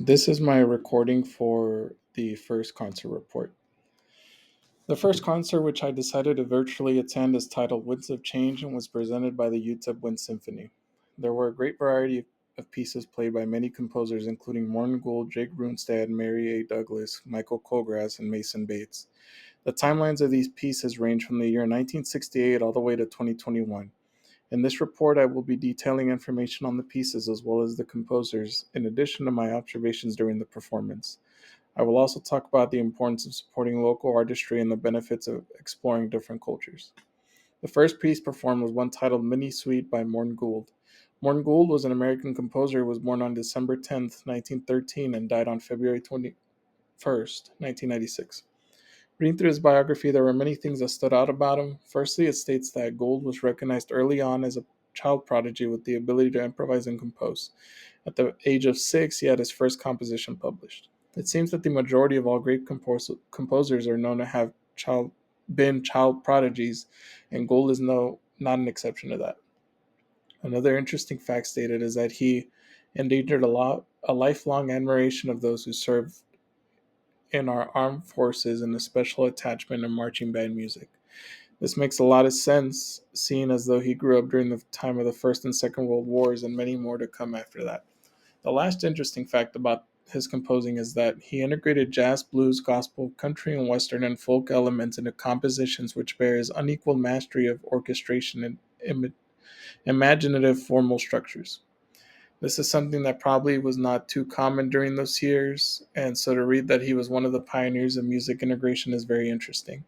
This is my recording for the first concert report. The first concert, which I decided to virtually attend, is titled Winds of Change and was presented by the UTEP Wind Symphony. There were a great variety of pieces played by many composers, including Morton Gould, Jake Runestad, Mary A. Douglas, Michael Colgrass, and Mason Bates. The timelines of these pieces range from the year 1968 all the way to 2021. In this report, I will be detailing information on the pieces as well as the composers, in addition to my observations during the performance. I will also talk about the importance of supporting local artistry and the benefits of exploring different cultures. The first piece performed was one titled Mini Suite by Morton Gould. Morton Gould was an American composer who was born on December 10th, 1913, and died on February 21st, 1996. Reading through his biography, there were many things that stood out about him. Firstly, it states that Gould was recognized early on as a child prodigy with the ability to improvise and compose. At the age of 6, he had his first composition published. It seems that the majority of all great composers are known to have been child prodigies, and Gould is not an exception to that. Another interesting fact stated is that he endangered a lifelong admiration of those who serve in our armed forces and a special attachment in marching band music. This makes a lot of sense, seeing as though he grew up during the time of the First and Second World Wars and many more to come after that. The last interesting fact about his composing is that he integrated jazz, blues, gospel, country, and western and folk elements into compositions which bear his unequaled mastery of orchestration and imaginative formal structures. This is something that probably was not too common during those years, and so to read that he was one of the pioneers of music integration is very interesting.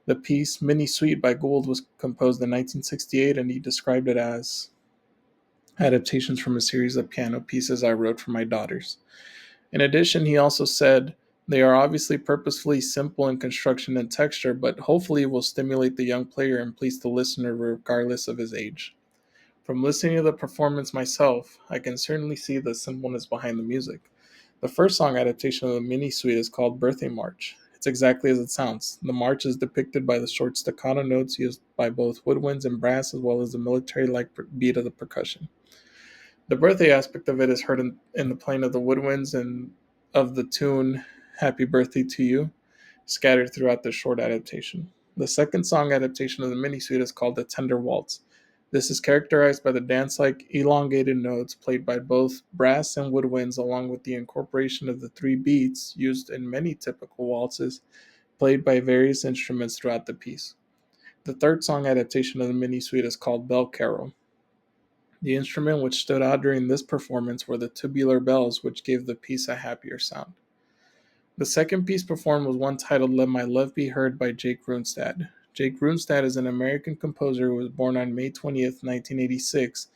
The piece Mini Suite by Gould was composed in 1968, and he described it as adaptations from a series of piano pieces I wrote for my daughters. In addition, he also said, they are obviously purposefully simple in construction and texture, but hopefully will stimulate the young player and please the listener regardless of his age. From listening to the performance myself, I can certainly see the simpleness behind the music. The first song adaptation of the mini suite is called Birthday March. It's exactly as it sounds. The march is depicted by the short staccato notes used by both woodwinds and brass, as well as the military like beat of the percussion. The birthday aspect of it is heard in the playing of the woodwinds and of the tune Happy Birthday to You, scattered throughout the short adaptation. The second song adaptation of the mini suite is called The Tender Waltz. This is characterized by the dance like elongated notes played by both brass and woodwinds, along with the incorporation of the three beats used in many typical waltzes, played by various instruments throughout the piece. The third song adaptation of the mini suite is called Bell Carol. The instrument which stood out during this performance were the tubular bells, which gave the piece a happier sound. The second piece performed was one titled Let My Love Be Heard by Jake Runestad. Jake Runestad is an American composer who was born on May 20th, 1986,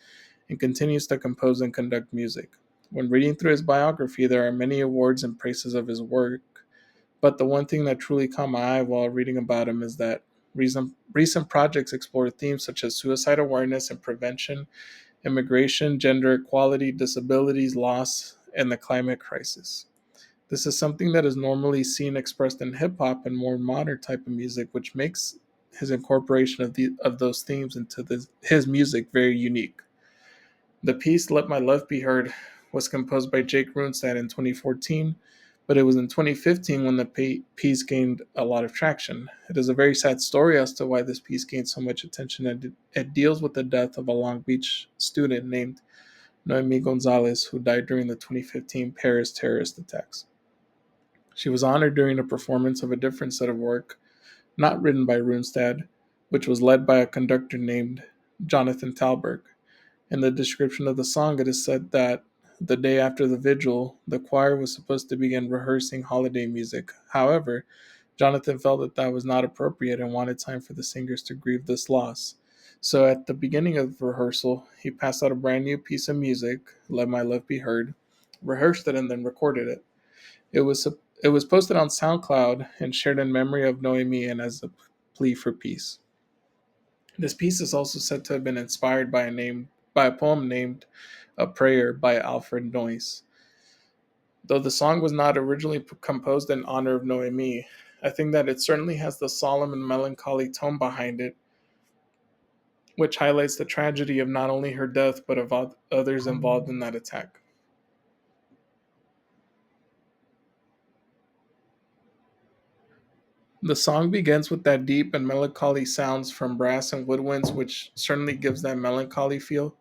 and continues to compose and conduct music. When reading through his biography, there are many awards and praises of his work, but the one thing that truly caught my eye while reading about him is that recent projects explore themes such as suicide awareness and prevention, immigration, gender equality, disabilities, loss, and the climate crisis. This is something that is normally seen expressed in hip hop and more modern type of music, which makes his incorporation of those themes into his music very unique. The piece "Let My Love Be Heard" was composed by Jake Runestad in 2014, but it was in 2015 when the piece gained a lot of traction. It is a very sad story as to why this piece gained so much attention, and it deals with the death of a Long Beach student named Noemi Gonzalez, who died during the 2015 Paris terrorist attacks. She was honored during a performance of a different set of work, not written by Runestad, which was led by a conductor named Jonathan Talberg. In the description of the song, it is said that the day after the vigil, the choir was supposed to begin rehearsing holiday music. However, Jonathan felt that that was not appropriate and wanted time for the singers to grieve this loss. So at the beginning of rehearsal, he passed out a brand new piece of music, Let My Love Be Heard, rehearsed it, and then recorded it. It was it was posted on SoundCloud and shared in memory of Noemi and as a plea for peace. This piece is also said to have been inspired by a poem named "A Prayer" by Alfred Noyes. Though the song was not originally composed in honor of Noemi, I think that it certainly has the solemn and melancholy tone behind it, which highlights the tragedy of not only her death but of others involved in that attack. The song begins with that deep and melancholy sounds from brass and woodwinds, which certainly gives that melancholy feel.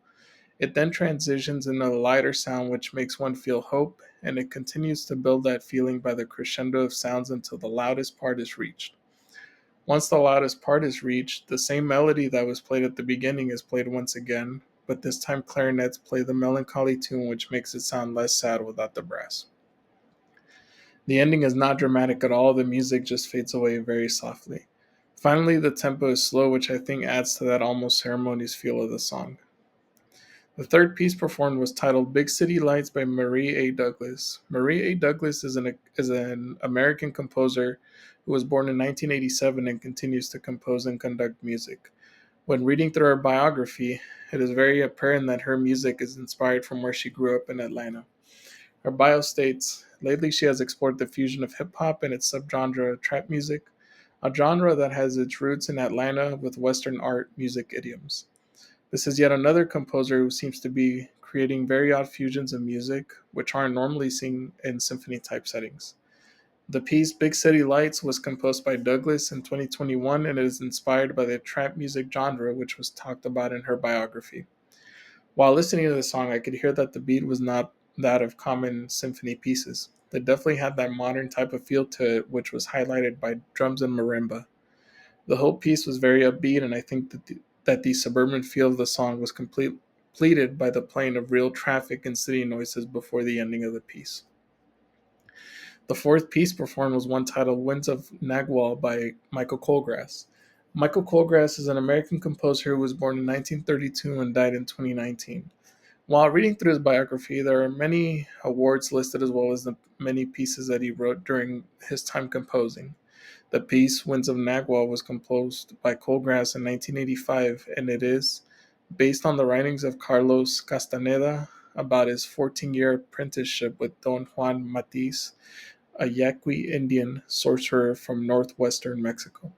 It then transitions into a lighter sound, which makes one feel hope, and it continues to build that feeling by the crescendo of sounds until the loudest part is reached. Once the loudest part is reached, the same melody that was played at the beginning is played once again, but this time clarinets play the melancholy tune, which makes it sound less sad without the brass. The ending is not dramatic at all, the music just fades away very softly. Finally, the tempo is slow, which I think adds to that almost ceremonious feel of the song. The third piece performed was titled Big City Lights by Marie A. Douglas. Marie A. Douglas is an American composer who was born in 1987 and continues to compose and conduct music. When reading through her biography, it is very apparent that her music is inspired from where she grew up in Atlanta. Her bio states, lately she has explored the fusion of hip hop and its subgenre trap music, a genre that has its roots in Atlanta with Western art music idioms. This is yet another composer who seems to be creating very odd fusions of music, which aren't normally seen in symphony type settings. The piece Big City Lights was composed by Douglas in 2021 and it is inspired by the trap music genre, which was talked about in her biography. While listening to the song, I could hear that the beat was not that of common symphony pieces. It definitely had that modern type of feel to it, which was highlighted by drums and marimba. The whole piece was very upbeat, and I think that the suburban feel of the song was completed by the playing of real traffic and city noises before the ending of the piece. The fourth piece performed was one titled Winds of Nagwal by Michael Colgrass. Michael Colgrass is an American composer who was born in 1932 and died in 2019. While reading through his biography, there are many awards listed as well as the many pieces that he wrote during his time composing. The piece Winds of Nagwa was composed by Colgrass in 1985, and it is based on the writings of Carlos Castaneda about his 14-year apprenticeship with Don Juan Matiz, a Yaqui Indian sorcerer from northwestern Mexico.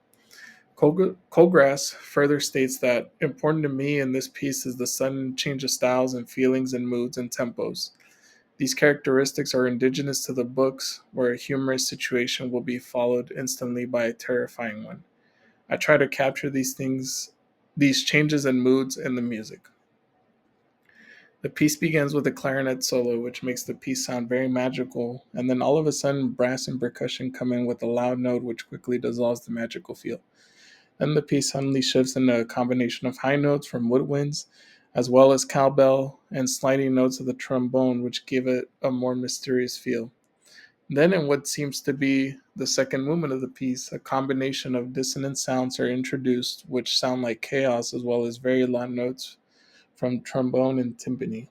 Colgrass further states that important to me in this piece is the sudden change of styles and feelings and moods and tempos. These characteristics are indigenous to the books, where a humorous situation will be followed instantly by a terrifying one. I try to capture these changes and moods in the music. The piece begins with a clarinet solo, which makes the piece sound very magical, and then all of a sudden, brass and percussion come in with a loud note which quickly dissolves the magical feel. Then the piece suddenly shifts into a combination of high notes from woodwinds, as well as cowbell and sliding notes of the trombone, which give it a more mysterious feel. Then, in what seems to be the second movement of the piece, a combination of dissonant sounds are introduced, which sound like chaos, as well as very loud notes from trombone and timpani.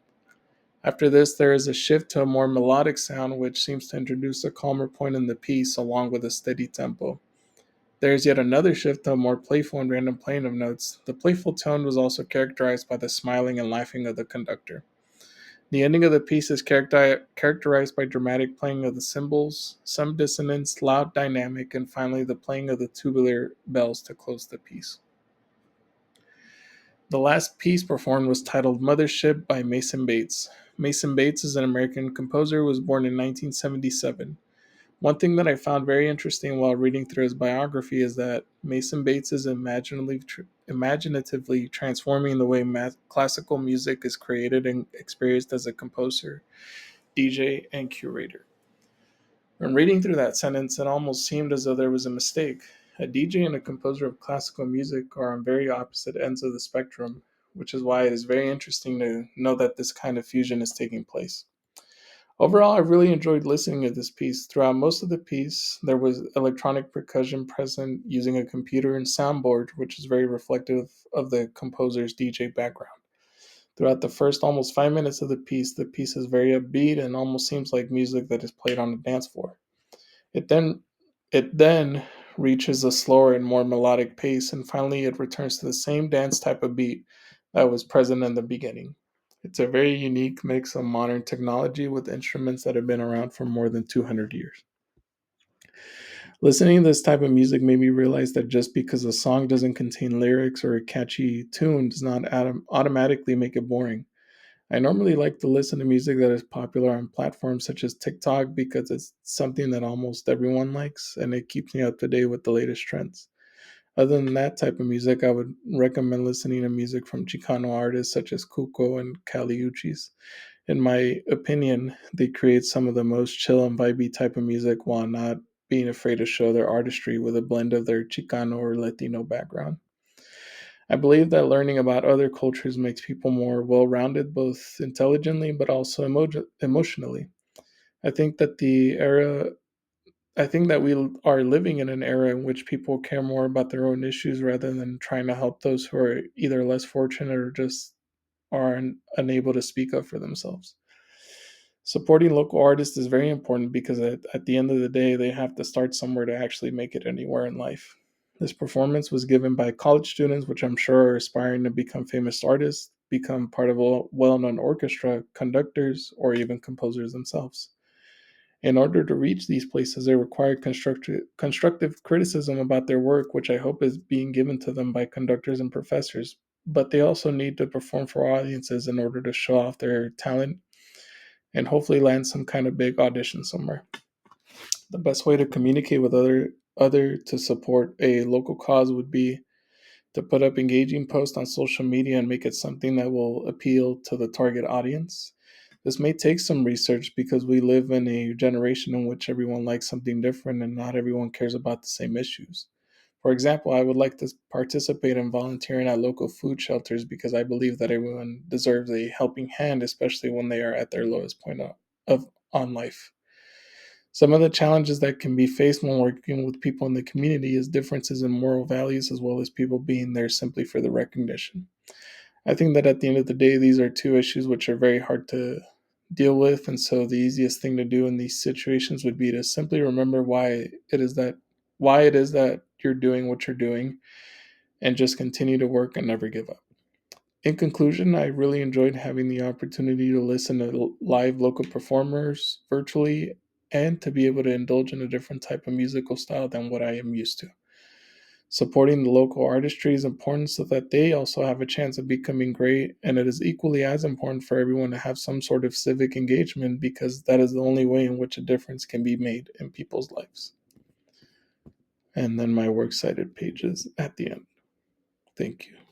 After this, there is a shift to a more melodic sound, which seems to introduce a calmer point in the piece, along with a steady tempo. There is yet another shift to a more playful and random playing of notes. The playful tone was also characterized by the smiling and laughing of the conductor. The ending of the piece is characterized by dramatic playing of the cymbals, some dissonance, loud dynamic, and finally the playing of the tubular bells to close the piece. The last piece performed was titled Mothership by Mason Bates. Mason Bates is an American composer who was born in 1977. One thing that I found very interesting while reading through his biography is that Mason Bates is imaginatively transforming the way classical music is created and experienced as a composer, DJ, and curator. When reading through that sentence, it almost seemed as though there was a mistake. A DJ and a composer of classical music are on very opposite ends of the spectrum, which is why it is very interesting to know that this kind of fusion is taking place. Overall, I really enjoyed listening to this piece. Throughout most of the piece, there was electronic percussion present using a computer and soundboard, which is very reflective of the composer's DJ background. Throughout the first almost 5 minutes of the piece is very upbeat and almost seems like music that is played on a dance floor. It then it then reaches a slower and more melodic pace, and finally it returns to the same dance type of beat that was present in the beginning. It's a very unique mix of modern technology with instruments that have been around for more than 200 years. Listening to this type of music made me realize that just because a song doesn't contain lyrics or a catchy tune does not automatically make it boring. I normally like to listen to music that is popular on platforms such as TikTok because it's something that almost everyone likes and it keeps me up to date with the latest trends. Other than that type of music, I would recommend listening to music from Chicano artists such as Cuco and Caliuchis. In my opinion, they create some of the most chill and vibey type of music while not being afraid to show their artistry with a blend of their Chicano or Latino background. I believe that learning about other cultures makes people more well rounded, both intelligently but also emotionally. I think that the era I think that we are living in an era in which people care more about their own issues rather than trying to help those who are either less fortunate or just are unable to speak up for themselves. Supporting local artists is very important because at the end of the day, they have to start somewhere to actually make it anywhere in life. This performance was given by college students, which I'm sure are aspiring to become famous artists, become part of a well known orchestra, conductors, or even composers themselves. In order to reach these places, they require constructive criticism about their work, which I hope is being given to them by conductors and professors. But they also need to perform for audiences in order to show off their talent and hopefully land some kind of big audition somewhere. The best way to communicate with other to support a local cause would be to put up engaging posts on social media and make it something that will appeal to the target audience. This may take some research because we live in a generation in which everyone likes something different and not everyone cares about the same issues. For example, I would like to participate in volunteering at local food shelters because I believe that everyone deserves a helping hand, especially when they are at their lowest point of on life. Some of the challenges that can be faced when working with people in the community is differences in moral values as well as people being there simply for the recognition. I think that at the end of the day, these are two issues which are very hard to deal with, and so the easiest thing to do in these situations would be to simply remember why it is that you're doing what you're doing and just continue to work and never give up. In conclusion, I really enjoyed having the opportunity to listen to live local performers virtually and to be able to indulge in a different type of musical style than what I am used to. Supporting the local artistry is important so that they also have a chance of becoming great, and it is equally as important for everyone to have some sort of civic engagement because that is the only way in which a difference can be made in people's lives. And then my works cited pages at the end. Thank you.